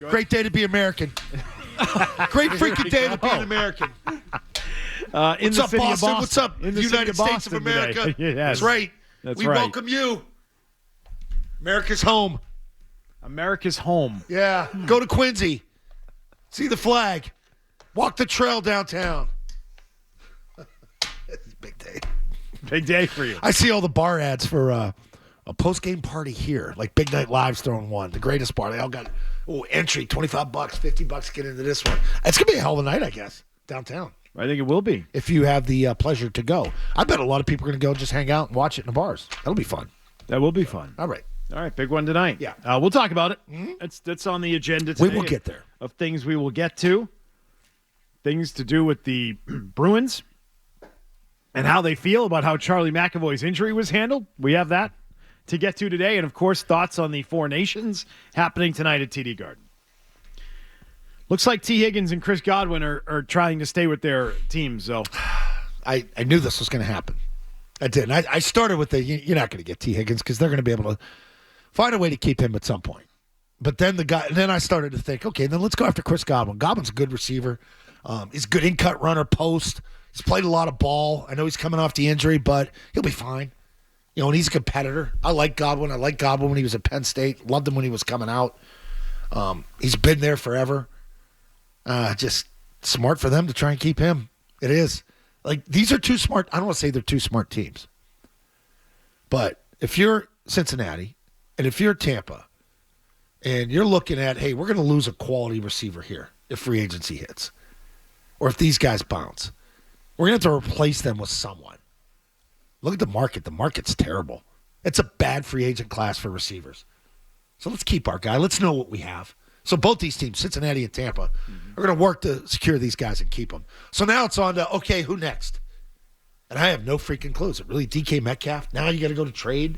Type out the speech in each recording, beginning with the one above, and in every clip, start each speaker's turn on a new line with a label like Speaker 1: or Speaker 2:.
Speaker 1: Great day to be American. Great freaking day to be an American. What's up, Boston? What's up, United States of America?
Speaker 2: Yes.
Speaker 1: That's right. We welcome you. America's home.
Speaker 2: America's home.
Speaker 1: Yeah. Go to Quincy. See the flag. Walk the trail downtown. It's a big day.
Speaker 2: Big day for you.
Speaker 1: I see all the bar ads for a post-game party here. Like Big Night Live's throwing one. The greatest bar. They all got entry, $25, $50 get into this one. It's going to be a hell of a night, I guess, downtown.
Speaker 2: I think it will be.
Speaker 1: If you have the pleasure to go. I bet a lot of people are going to go just hang out and watch it in the bars. That'll be fun.
Speaker 2: That will be fun.
Speaker 1: All right.
Speaker 2: All right, big one tonight.
Speaker 1: Yeah.
Speaker 2: We'll talk about it.
Speaker 1: Mm-hmm.
Speaker 2: That's on the agenda today.
Speaker 1: We will get there.
Speaker 2: Of things we will get to. Things to do with the Bruins and how they feel about how Charlie McAvoy's injury was handled. We have that to get to today. And, of course, thoughts on the Four Nations happening tonight at TD Garden. Looks like Tee Higgins and Chris Godwin are trying to stay with their teams, though.
Speaker 1: I knew this was going to happen. I did. And I started with you're not going to get Tee Higgins because they're going to be able to find a way to keep him at some point. But then I started to think, okay, then let's go after Chris Godwin. Godwin's a good receiver. He's a good in-cut runner, post. He's played a lot of ball. I know he's coming off the injury, but he'll be fine. You know, and he's a competitor. I like Godwin. I liked Godwin when he was at Penn State. Loved him when he was coming out. He's been there forever. Just smart for them to try and keep him. It is. Like, these are two smart. I don't want to say they're two smart teams. But if you're Cincinnati and if you're Tampa and you're looking at, hey, we're going to lose a quality receiver here if free agency hits or if these guys bounce, we're going to have to replace them with someone. Look at the market. The market's terrible. It's a bad free agent class for receivers. So let's keep our guy. Let's know what we have. So both these teams, Cincinnati and Tampa, are going to work to secure these guys and keep them. So now it's on to, okay, who next? And I have no freaking clue. Is it really DK Metcalf? Now you got to go to trade?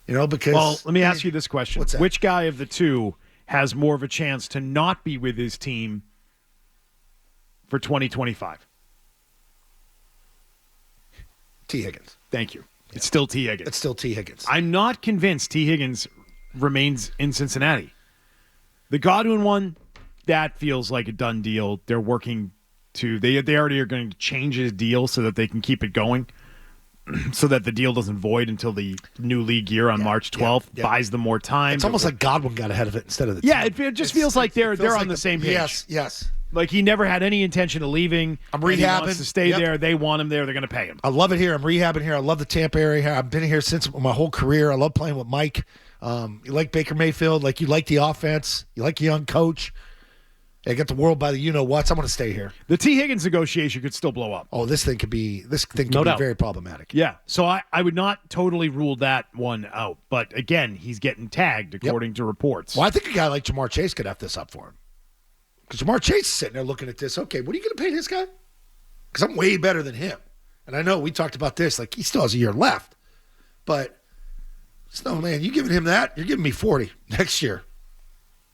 Speaker 1: You know, because...
Speaker 2: Well, let me ask you this question.
Speaker 1: What's that?
Speaker 2: Which guy of the two has more of a chance to not be with his team for 2025?
Speaker 1: Tee Higgins.
Speaker 2: Thank you. Yeah. It's still Tee Higgins.
Speaker 1: It's still Tee Higgins.
Speaker 2: I'm not convinced Tee Higgins remains in Cincinnati. The Godwin one, that feels like a done deal. They're working to they already are going to change his deal so that they can keep it going, so that the deal doesn't void until the new league year on March 12th. Buys them more time.
Speaker 1: It's almost like Godwin got ahead of it instead of the team.
Speaker 2: It just feels like they're on the same page.
Speaker 1: Yes.
Speaker 2: Like he never had any intention of leaving.
Speaker 1: I'm rehabbing.
Speaker 2: He wants to stay there. They want him there. They're going to pay him.
Speaker 1: I love it here. I'm rehabbing here. I love the Tampa area here. I've been here since my whole career. I love playing with Mike. You like Baker Mayfield. Like you like the offense. You like a young coach. I get the world by the you-know-whats. I'm going to stay here.
Speaker 2: The Tee Higgins negotiation could still blow up.
Speaker 1: Oh, this thing could be very problematic.
Speaker 2: Yeah. So I would not totally rule that one out. But again, he's getting tagged according to reports.
Speaker 1: Well, I think a guy like Jamar Chase could F this up for him. Because Jamar Chase is sitting there looking at this. Okay, what are you going to pay this guy? Because I'm way better than him. And I know we talked about this. Like, he still has a year left. But, no, man, you giving him that? You're giving me 40 next year.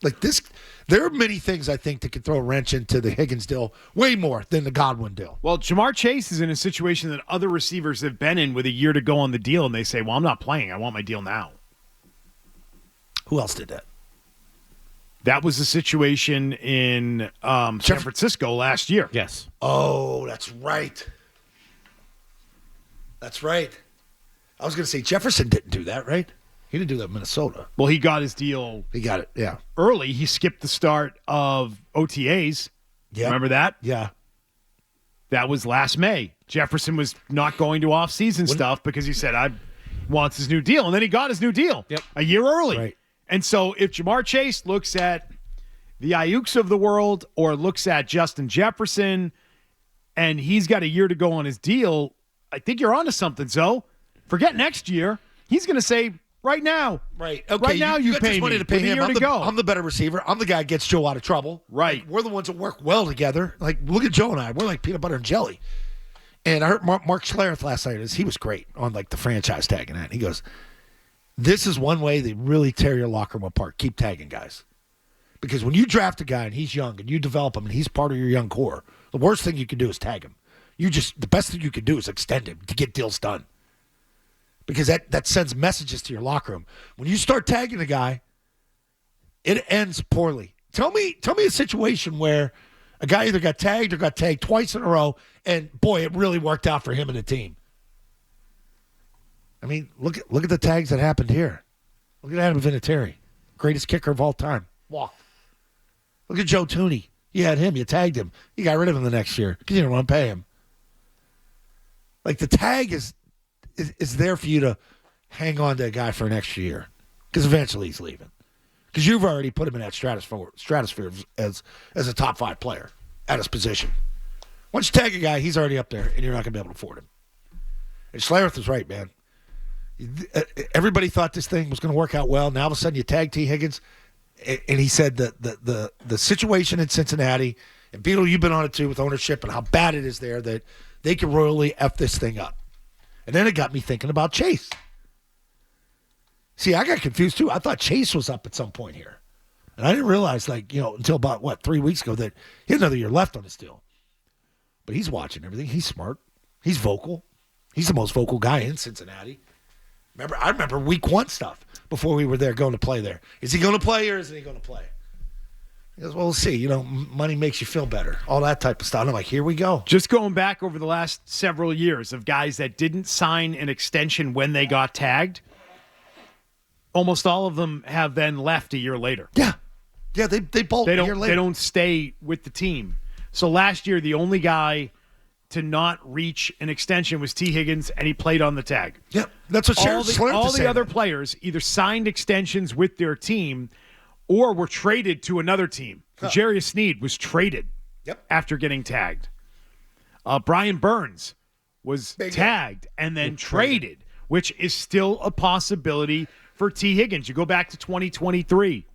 Speaker 1: Like this, there are many things I think that could throw a wrench into the Higgins deal, way more than the Godwin deal.
Speaker 2: Well, Jamar Chase is in a situation that other receivers have been in with a year to go on the deal, and they say, well, I'm not playing. I want my deal now.
Speaker 1: Who else did that?
Speaker 2: That was the situation in San Francisco last year.
Speaker 3: Yes.
Speaker 1: Oh, that's right. That's right. I was going to say Jefferson didn't do that, right? He didn't do that in Minnesota.
Speaker 2: Well, he got his deal.
Speaker 1: He got it, yeah.
Speaker 2: Early. He skipped the start of OTAs.
Speaker 1: Yep.
Speaker 2: Remember that?
Speaker 1: Yeah.
Speaker 2: That was last May. Jefferson was not going to off-season stuff because he said, I wants his new deal. And then he got his new deal a year early.
Speaker 1: Right.
Speaker 2: And so if Jamar Chase looks at the Ayuks of the world or looks at Justin Jefferson and he's got a year to go on his deal, I think you're onto something, Zoe. Forget next year. He's going to say, right now.
Speaker 1: Right. Okay.
Speaker 2: Right now you
Speaker 1: got
Speaker 2: pay
Speaker 1: this money
Speaker 2: me.
Speaker 1: to pay him. I'm the better receiver. I'm the guy that gets Joe out of trouble.
Speaker 2: Right.
Speaker 1: Like, we're the ones that work well together. Like, look at Joe and I. We're like peanut butter and jelly. And I heard Mark Schlereth last night. He was great on like the franchise tagging that. He goes, this is one way they really tear your locker room apart. Keep tagging guys. Because when you draft a guy and he's young and you develop him and he's part of your young core, the worst thing you can do is tag him. The best thing you can do is extend him to get deals done. Because that sends messages to your locker room. When you start tagging a guy, it ends poorly. Tell me a situation where a guy either got tagged or got tagged twice in a row, and boy, it really worked out for him and the team. I mean, look at the tags that happened here. Look at Adam Vinatieri, greatest kicker of all time. Walked. Look at Joe Tooney. You had him. You tagged him. You got rid of him the next year because you didn't want to pay him. Like, the tag is there for you to hang on to a guy for an extra year because eventually he's leaving. Because you've already put him in that stratosphere as a top 5 player at his position. Once you tag a guy, he's already up there, and you're not going to be able to afford him. And Schlereth was right, man. Everybody thought this thing was going to work out well. Now all of a sudden you tag Tee Higgins, and he said that the situation in Cincinnati, and Beetle, you've been on it too with ownership and how bad it is there, that they could royally F this thing up. And then it got me thinking about Chase. See, I got confused too. I thought Chase was up at some point here. And I didn't realize, until about, 3 weeks ago that he had another year left on his deal. But he's watching everything. He's smart. He's vocal. He's the most vocal guy in Cincinnati. I remember week 1 stuff before we were there going to play there. Is he going to play or isn't he going to play? He goes, well, we'll see. Money makes you feel better. All that type of stuff. And I'm like, here we go.
Speaker 2: Just going back over the last several years of guys that didn't sign an extension when they got tagged, almost all of them have then left a year later.
Speaker 1: Yeah. Yeah, they bolt a year later.
Speaker 2: They don't stay with the team. So last year, the only guy to not reach an extension was Tee Higgins, and he played on the tag.
Speaker 1: Yep, that's what Sharon Slurp
Speaker 2: all
Speaker 1: said.
Speaker 2: the other players either signed extensions with their team or were traded to another team. Jarius Sneed was traded after getting tagged. Brian Burns was tagged and then traded, which is still a possibility for Tee Higgins. You go back to 2023.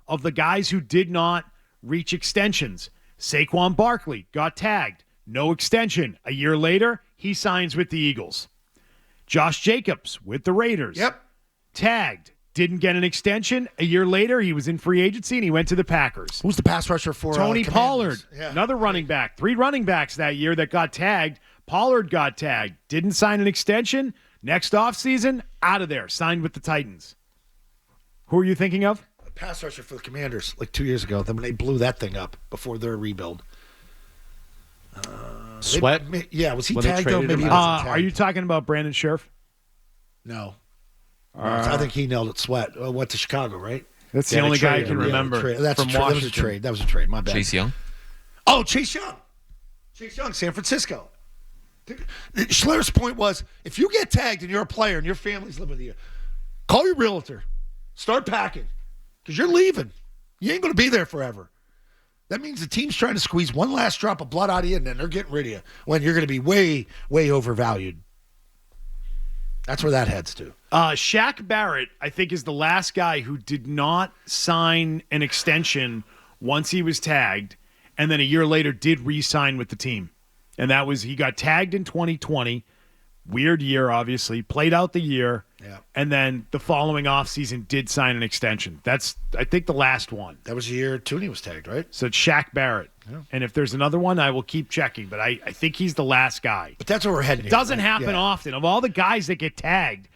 Speaker 2: Of the guys who did not reach extensions, Saquon Barkley got tagged. No extension. A year later, he signs with the Eagles. Josh Jacobs with the Raiders.
Speaker 1: Yep.
Speaker 2: Tagged. Didn't get an extension. A year later, he was in free agency, and he went to the Packers.
Speaker 1: Who's the pass rusher for
Speaker 2: Tony Pollard,
Speaker 1: yeah.
Speaker 2: Another running back. 3 running backs that year that got tagged. Pollard got tagged. Didn't sign an extension. Next offseason, out of there. Signed with the Titans. Who are you thinking of?
Speaker 1: Pass rusher for the Commanders 2 years ago. Then when they blew that thing up before their rebuild.
Speaker 3: Sweat?
Speaker 1: Was he
Speaker 3: When they
Speaker 1: tagged though?
Speaker 3: traded
Speaker 1: Maybe
Speaker 3: him
Speaker 1: he wasn't tagged.
Speaker 2: Are you talking about Brandon Scherf?
Speaker 1: No. I think he nailed it. Sweat. Went to Chicago, right?
Speaker 2: That's the only guy I can remember from Washington.
Speaker 1: That was a trade. My bad.
Speaker 3: Chase Young?
Speaker 1: Oh, Chase Young. Chase Young, San Francisco. Schler's point was, if you get tagged and you're a player and your family's living with you, call your realtor. Start packing. Because you're leaving. You ain't going to be there forever. That means the team's trying to squeeze one last drop of blood out of you, and then they're getting rid of you when you're going to be way, way overvalued. That's where that heads to.
Speaker 2: Shaq Barrett, I think, is the last guy who did not sign an extension once he was tagged, and then a year later did re-sign with the team. And that was, he got tagged in 2020. Weird year, obviously. Played out the year.
Speaker 1: Yeah.
Speaker 2: And then the following offseason did sign an extension. That's, I think, the last one.
Speaker 1: That was the year Tooney was tagged, right?
Speaker 2: So it's Shaq Barrett.
Speaker 1: Yeah.
Speaker 2: And if there's another one, I will keep checking. But I think he's the last guy.
Speaker 1: But that's where we're heading.
Speaker 2: It doesn't happen often. Of all the guys that get tagged,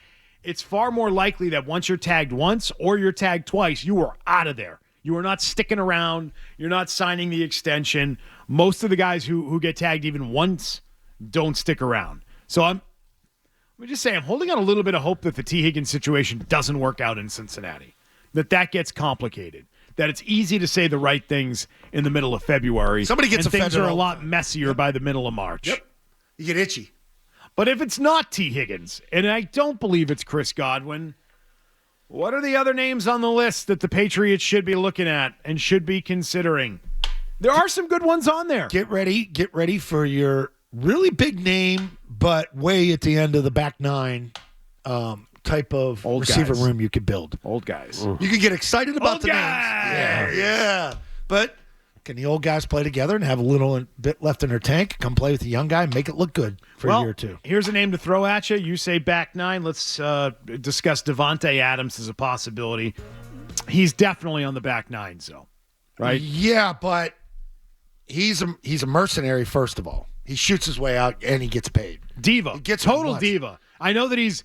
Speaker 2: it's far more likely that once you're tagged once or you're tagged twice, you are out of there. You are not sticking around. You're not signing the extension. Most of the guys who get tagged even once don't stick around. So let me just say, I'm holding out a little bit of hope that the Tee Higgins situation doesn't work out in Cincinnati, that gets complicated, that it's easy to say the right things in the middle of February.
Speaker 1: Somebody gets
Speaker 2: and things
Speaker 1: offended
Speaker 2: are a
Speaker 1: all the
Speaker 2: lot
Speaker 1: time.
Speaker 2: messier by the middle of March.
Speaker 1: Yep. You get itchy.
Speaker 2: But if it's not Tee Higgins, and I don't believe it's Chris Godwin, what are the other names on the list that the Patriots should be looking at and should be considering? There are some good ones on there.
Speaker 1: Get ready for your really big name, but way at the end of the back nine type of
Speaker 2: Old
Speaker 1: receiver
Speaker 2: guys.
Speaker 1: room you could build.
Speaker 2: Old guys.
Speaker 1: You can get excited about
Speaker 2: Old
Speaker 1: the
Speaker 2: guys.
Speaker 1: names. Yeah. But can the old guys play together and have a little bit left in their tank? Come play with the young guy and make it look good for a year or two.
Speaker 2: Here's a name to throw at you. You say back nine. Let's discuss Davante Adams as a possibility. He's definitely on the back nine, so right?
Speaker 1: Yeah, but he's a mercenary, first of all. He shoots his way out and he gets paid.
Speaker 2: Diva.
Speaker 1: He gets
Speaker 2: total
Speaker 1: what?
Speaker 2: diva. I know that he's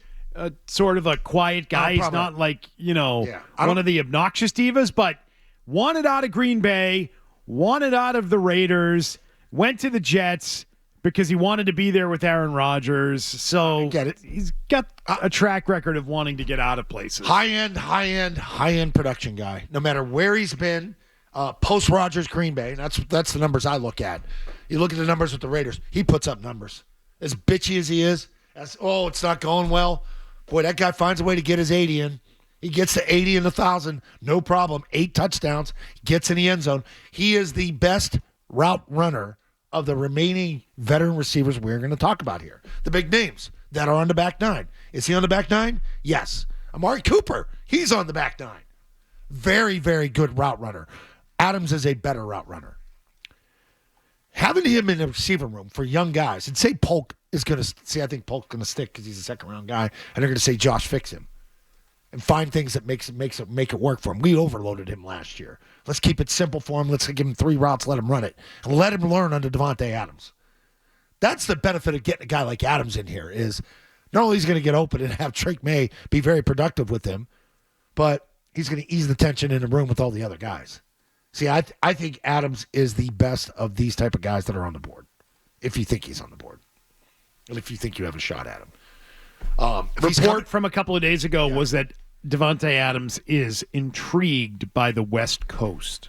Speaker 2: sort of a quiet guy. He's
Speaker 1: probably.
Speaker 2: not like,
Speaker 1: Yeah.
Speaker 2: one of the obnoxious divas, but wanted out of Green Bay, wanted out of the Raiders, went to the Jets because he wanted to be there with Aaron Rodgers. So
Speaker 1: get it.
Speaker 2: He's got a track record of wanting to get out of places.
Speaker 1: High-end production guy. No matter where he's been, post-Rodgers Green Bay, that's the numbers I look at. You look at the numbers with the Raiders, he puts up numbers. As bitchy as he is, it's not going well. Boy, that guy finds a way to get his 80 in. He gets to 80 and 1,000, no problem. 8 touchdowns, gets in the end zone. He is the best route runner of the remaining veteran receivers we're going to talk about here. The big names that are on the back nine. Is he on the back nine? Yes. Amari Cooper, he's on the back nine. Very, very good route runner. Adams is a better route runner. Having him in the receiver room for young guys, and say Polk is going to see, I think Polk's going to stick because he's a second-round guy, and they're going to say Josh fix him and find things that make it work for him. We overloaded him last year. Let's keep it simple for him. Let's give him 3 routes, let him run it, and let him learn under Davante Adams. That's the benefit of getting a guy like Adams in here is not only he's going to get open and have Drake May be very productive with him, but he's going to ease the tension in the room with all the other guys. See, I think Adams is the best of these type of guys that are on the board, if you think he's on the board, and if you think you have a shot at him.
Speaker 2: Report from a couple of days ago was that Davante Adams is intrigued by the West Coast.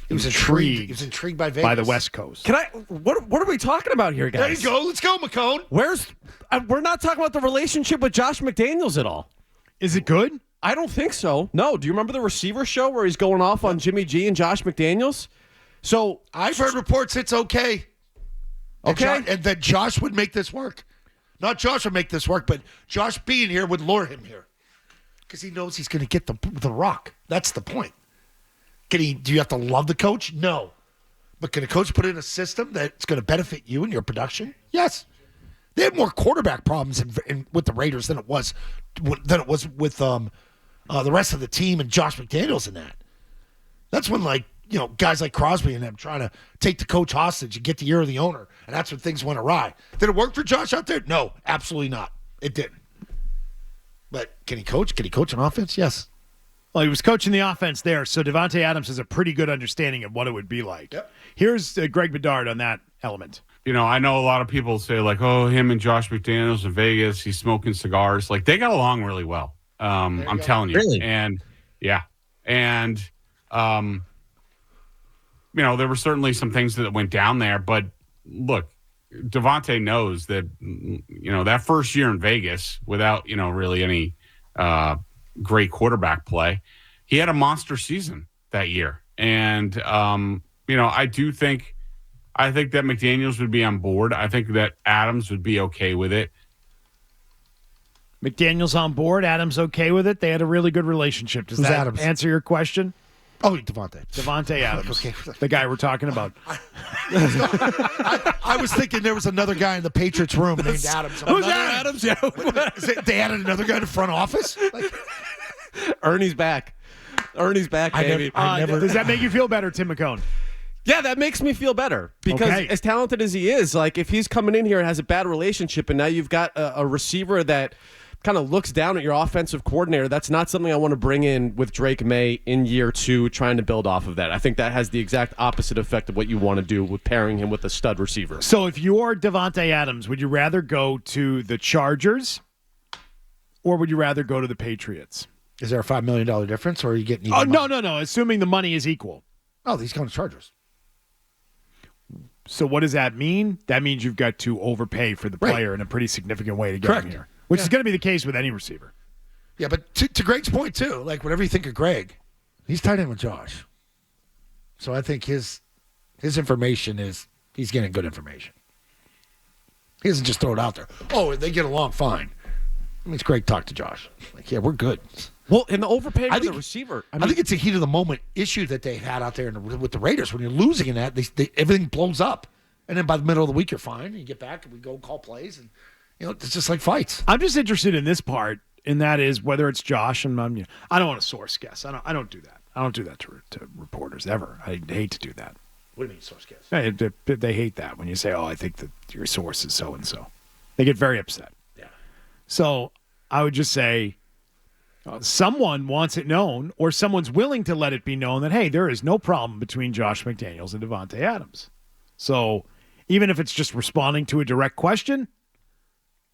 Speaker 1: He was intrigued. He was intrigued by Vegas.
Speaker 2: By the West Coast.
Speaker 3: What are we talking about here, guys?
Speaker 1: There you go. Let's go, McCone.
Speaker 3: We're not talking about the relationship with Josh McDaniels at all.
Speaker 2: Is it good?
Speaker 3: I don't think so. No. Do you remember the receiver show where he's going off on Jimmy G and Josh McDaniels? So
Speaker 1: I've heard reports it's okay.
Speaker 3: Okay.
Speaker 1: And that Josh would make this work. Not Josh would make this work, but Josh being here would lure him here. Because he knows he's going to get the rock. That's the point. Do you have to love the coach? No. But can a coach put in a system that's going to benefit you and your production? Yes. They had more quarterback problems with the Raiders than it was with the rest of the team and Josh McDaniels in that. That's when guys like Crosby and them trying to take the coach hostage and get the ear of the owner, and that's when things went awry. Did it work for Josh out there? No, absolutely not. It didn't. But can he coach? Can he coach an offense? Yes.
Speaker 2: Well, he was coaching the offense there, so Davante Adams has a pretty good understanding of what it would be like. Yep. Here's Greg Bedard on that element.
Speaker 4: I know a lot of people say, him and Josh McDaniels in Vegas, he's smoking cigars. They got along really well. I'm telling you.
Speaker 3: Really?
Speaker 4: And, yeah. And, there were certainly some things that went down there. But, look, Davante knows that, that first year in Vegas, without, really any great quarterback play, he had a monster season that year. And, I think that McDaniels would be on board. I think that Adams would be okay with it.
Speaker 2: McDaniels on board. Adams okay with it. They had a really good relationship. Does that
Speaker 1: Adams?
Speaker 2: Answer your question?
Speaker 1: Oh, Davante.
Speaker 2: Davante Adams. Okay. The guy we're talking about.
Speaker 1: I was thinking there was another guy in the Patriots room named Adams.
Speaker 3: Who's that? Adams? Yeah.
Speaker 1: They added another guy in the front office?
Speaker 3: Ernie's back. Ernie's back, baby.
Speaker 2: Does that make you feel better, Tim McCone?
Speaker 3: Yeah, that makes me feel better because as talented as he is, if he's coming in here and has a bad relationship and now you've got a receiver that kind of looks down at your offensive coordinator, that's not something I want to bring in with Drake May in year 2 trying to build off of that. I think that has the exact opposite effect of what you want to do with pairing him with a stud receiver.
Speaker 2: So if you're Davante Adams, would you rather go to the Chargers or would you rather go to the Patriots?
Speaker 1: Is there a $5 million difference or are you getting even money?
Speaker 2: No. Assuming the money is equal.
Speaker 1: Oh, he's going to Chargers.
Speaker 2: So what does that mean? That means you've got to overpay for the player in a pretty significant way to get him here, which is going to be the case with any receiver.
Speaker 1: Yeah, but to Greg's point, too, whatever you think of Greg, he's tied in with Josh. So I think his information is he's getting good information. He doesn't just throw it out there. Oh, they get along fine. That means Greg talked to Josh. Yeah, we're good.
Speaker 3: Well, in the overpaying for the receiver.
Speaker 1: I think it's a heat of the moment issue that they had out there with the Raiders. When you're losing in that, everything blows up. And then by the middle of the week, you're fine. You get back and we go call plays. And, it's just like fights.
Speaker 2: I'm just interested in this part, and that is whether it's Josh. And I don't want to source guess. I don't do that. I don't do that to reporters ever. I hate to do that.
Speaker 1: What do you mean source guess?
Speaker 2: They hate that when you say, I think that your source is so-and-so. They get very upset.
Speaker 1: Yeah.
Speaker 2: So I would just say, Someone wants it known, or someone's willing to let it be known that, hey, there is no problem between Josh McDaniels and Davante Adams. So even if it's just responding to a direct question,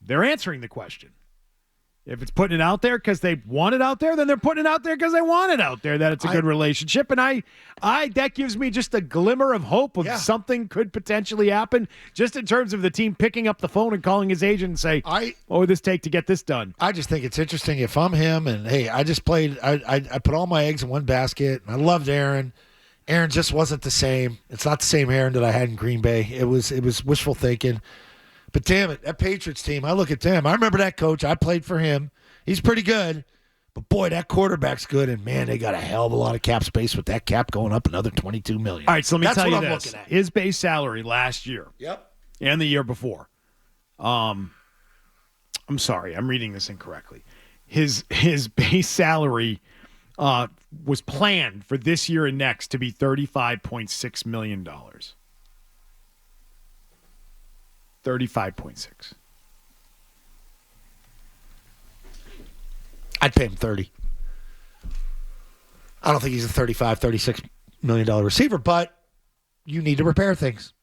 Speaker 2: they're answering the question. If it's putting it out there because they want it out there, then they're putting it out there because they want it out there, that it's a good relationship. And I that gives me just a glimmer of hope of something could potentially happen, just in terms of the team picking up the phone and calling his agent and say, what would this take to get this done?
Speaker 1: I just think it's interesting if I'm him, and hey, I just played, I put all my eggs in one basket, and I loved Aaron. Aaron just wasn't the same. It's not the same Aaron that I had in Green Bay. It was wishful thinking. But damn it, that Patriots team, I look at them. I remember that coach. I played for him. He's pretty good. But, boy, that quarterback's good. And, man, they got a hell of a lot of cap space with that cap going up another $22 million.
Speaker 2: All right, so let me tell you this. His base salary last year and the year before. I'm sorry. I'm reading this incorrectly. His base salary was planned for this year and next to be $35.6 million. 35.6.
Speaker 1: I'd pay him 30. I don't think he's a $35, $36 million receiver, but you need to repair things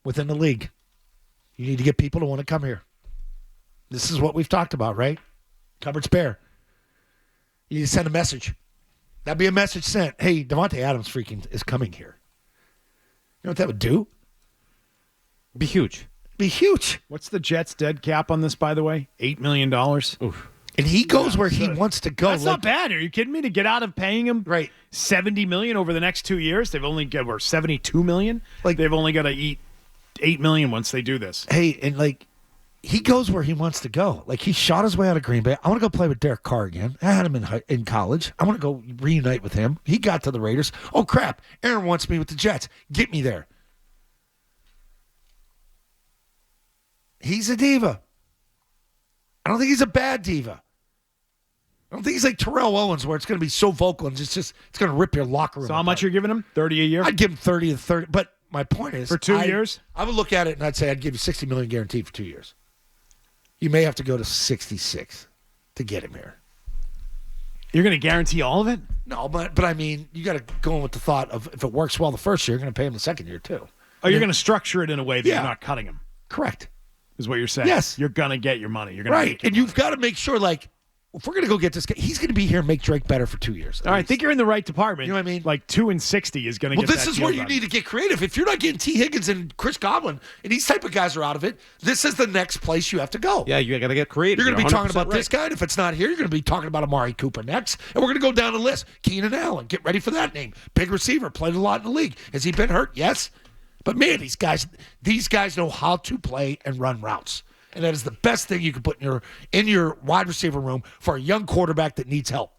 Speaker 1: within the league. You need to get people to want to come here. This is what we've talked about, right? Cupboard spare. You need to send a message. That'd be a message sent. Hey, Davante Adams freaking is coming here. You know what that would do?
Speaker 3: Be huge.
Speaker 1: Be huge.
Speaker 2: What's the Jets' dead cap on this, by the way? $8 million?
Speaker 3: Oof.
Speaker 1: And he goes where he wants to go.
Speaker 2: That's not bad. Are you kidding me? To get out of paying him $70 million over the next 2 years, they've only got $72 million. Like they've only got to eat $8 million once they do this.
Speaker 1: Hey, and like he goes where he wants to go. Like he shot his way out of Green Bay. I want to go play with Derek Carr again. I had him in college. I want to go reunite with him. He got to the Raiders. Oh crap! Aaron wants me with the Jets. Get me there. He's a diva. I don't think he's a bad diva. I don't think he's like Terrell Owens, where it's going to be so vocal and it's going to rip your locker room.
Speaker 2: So how much you're giving him? 30 a year?
Speaker 1: I'd give him 30 to 30. But my point is,
Speaker 2: for 2 years,
Speaker 1: I would look at it and I'd say I'd give you $60 million guaranteed for 2 years. You may have to go to 66 to get him here.
Speaker 2: You're going to guarantee all of it?
Speaker 1: No, but I mean, you got to go in with the thought of if it works well the first year, you're going to pay him the second year too.
Speaker 2: Oh, you're going to structure it in a way that you're not cutting him.
Speaker 1: Correct.
Speaker 2: Is what you're saying.
Speaker 1: Yes.
Speaker 2: You're going to get your money. You're going
Speaker 1: right. And you've got to make sure, like, if we're going to go get this guy, he's going to be here and make Drake better for 2 years.
Speaker 2: All right, I think you're in the right department.
Speaker 1: You know what I mean?
Speaker 2: Like 2 and 60 is going to get that.
Speaker 1: Well, this is where you need to get creative. If you're not getting Tee Higgins and Chris Godwin, and these type of guys are out of it, this is the next place you have to go.
Speaker 3: Yeah, you got to get creative.
Speaker 1: You're going to be talking about this guy, and if it's not here, you're going to be talking about Amari Cooper next. And we're going to go down the list. Keenan Allen, get ready for that name. Big receiver, played a lot in the league. Has he been hurt? Yes. But, man, these guys know how to play and run routes. And that is the best thing you can put in your wide receiver room for a young quarterback that needs help.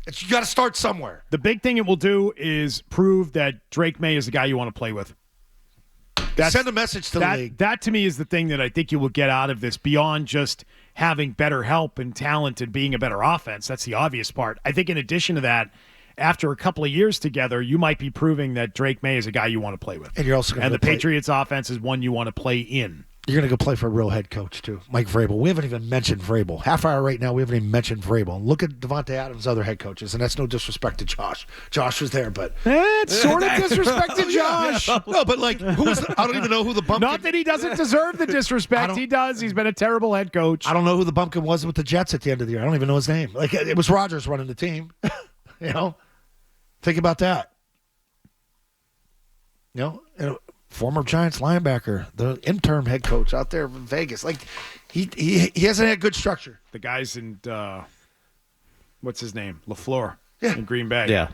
Speaker 1: You got to start somewhere.
Speaker 2: The big thing it will do is prove that Drake May is the guy you want to play with.
Speaker 1: Send a message to the league.
Speaker 2: That, to me, is the thing that I think you will get out of this beyond just having better help and talent and being a better offense. That's the obvious part. I think in addition to that, after a couple of years together, you might be proving that Drake May is a guy you want to play with.
Speaker 1: And you're also
Speaker 2: the Patriots offense is one you want to play in.
Speaker 1: You're going to go play for a real head coach, too. Mike Vrabel. We haven't even mentioned Vrabel. Half hour right now, we haven't even mentioned Vrabel. Look at Davante Adams' other head coaches, and that's no disrespect to Josh. Josh was there, but...
Speaker 2: It's sort of disrespect to Josh.
Speaker 1: No, but like, I don't even know who the bumpkin...
Speaker 2: Not that he doesn't deserve the disrespect. He does. He's been a terrible head coach.
Speaker 1: I don't know who the bumpkin was with the Jets at the end of the year. I don't even know his name. Like, it was Rodgers running the team. You know? Think about that. You know, former Giants linebacker, the interim head coach out there in Vegas. Like, he hasn't had good structure.
Speaker 2: The guys in, what's his name? LaFleur in Green Bay.
Speaker 1: Yeah.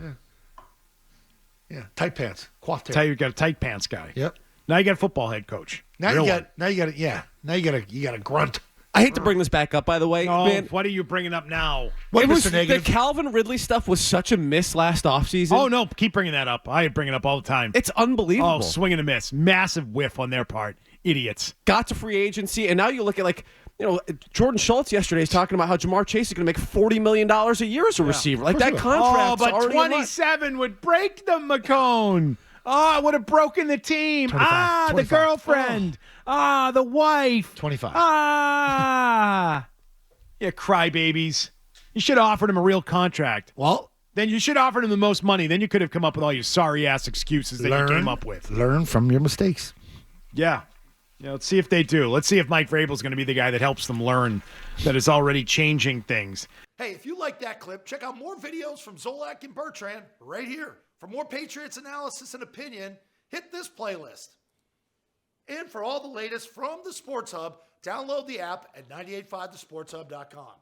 Speaker 1: Tight pants. Coiffed hair.
Speaker 2: You got a tight pants guy.
Speaker 1: Yep.
Speaker 2: Now you got a football head coach.
Speaker 1: Now you got a grunt.
Speaker 3: I hate to bring this back up, by the way.
Speaker 2: Oh,
Speaker 3: man.
Speaker 2: what are you bringing up now?
Speaker 3: The Calvin Ridley stuff was such a miss last offseason.
Speaker 2: Oh, no. Keep bringing that up. I bring it up all the time.
Speaker 3: It's unbelievable.
Speaker 2: Oh, swing and a miss. Massive whiff on their part. Idiots.
Speaker 3: Got to free agency, and now you look at, Jordan Schultz yesterday is talking about how Jamar Chase is going to make $40 million a year as a receiver. Like, that contract.
Speaker 2: Oh, but 27 would break them, McCone. Oh, it would have broken the team.
Speaker 1: 25.
Speaker 2: The girlfriend. The wife.
Speaker 1: 25.
Speaker 2: You crybabies. You should have offered him a real contract.
Speaker 1: Well,
Speaker 2: then you should have offered him the most money. Then you could have come up with all your sorry-ass excuses that you came up with.
Speaker 1: Learn from your mistakes.
Speaker 2: Yeah. Let's see if they do. Let's see if Mike Vrabel's going to be the guy that helps them learn that is already changing things.
Speaker 1: Hey, if you like that clip, check out more videos from Zolak and Bertrand right here. For more Patriots analysis and opinion, hit this playlist. And for all the latest from the Sports Hub, download the app at 985thesportshub.com.